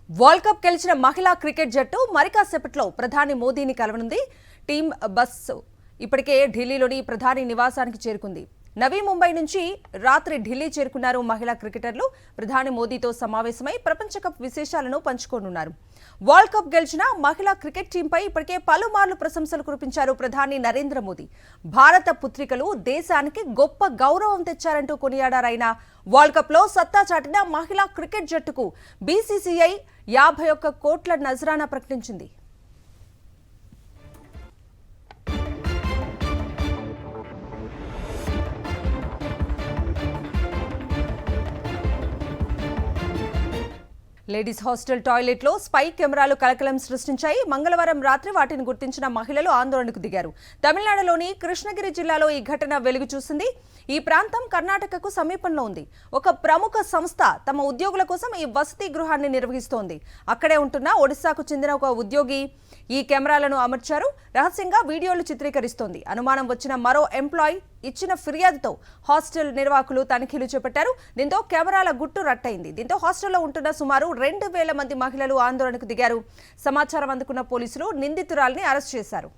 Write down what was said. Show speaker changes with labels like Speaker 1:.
Speaker 1: World cup గెలిచిన మహిళా cricket జట్టు మరికాసేపట్లో ప్రధాని మోదీని కలవనుంది. టీం బస్సు ఇప్పటికే ఢిల్లీలోని ప్రధాని నివాసానికి చేరుకుంది. నవీ ముంబై నుంచి రాత్రి ఢిల్లీ చేరుకున్నారు మహిళా క్రికెటర్లు. ప్రధాని మోదీతో సమావేశమై ప్రపంచ కప్ విశేషాలను పంచుకోనున్నారు. వరల్డ్ కప్ గెలిచిన మహిళా క్రికెట్ టీంపై ఇప్పటికే పలుమార్లు ప్రశంసలు కురిపించారు ప్రధాని నరేంద్ర మోదీ. భారత పుత్రికలు దేశానికి గొప్ప గౌరవం తెచ్చారంటూ కొనియాడారాయన. వరల్డ్ కప్ లో సత్తా చాటిన మహిళా క్రికెట్ జట్టుకు బీసీసీఐ 51 కోట్ల నజరానా ప్రకటించింది. లేడీస్ హాస్టల్ టాయిలెట్ లో స్పై కెమెరాలు కలకలం సృష్టించాయి. మంగళవారం రాత్రి వాటిని గుర్తించిన మహిళలు ఆందోళనకు దిగారు. తమిళనాడులోని కృష్ణగిరి జిల్లాలో ఈ ఘటన వెలుగు చూసింది. ఈ ప్రాంతం కర్ణాటకకు సమీపంలో ఉంది. ఒక ప్రముఖ సంస్థ తమ ఉద్యోగుల కోసం ఈ వసతి గృహాన్ని నిర్వహిస్తోంది. అక్కడే ఉంటున్న ఒడిశాకు చెందిన ఒక ఉద్యోగి ఈ కెమెరాలను అమర్చారు. రహస్యంగా వీడియోలు చిత్రీకరిస్తోంది. అనుమానం వచ్చిన మరో ఎంప్లాయీ ఇచ్చిన ఫిర్యాదుతో హాస్టల్ నిర్వాహకులు తనిఖీలు చేపట్టారు. దీంతో కెమెరాల గుట్టు రట్టయింది. దీంతో హాస్టల్లో ఉంటున్న సుమారు 2000 మంది మహిళలు ఆందోళనకు దిగారు. సమాచారం అందుకున్న పోలీసులు నిందితురాల్ని అరెస్ట్ చేశారు.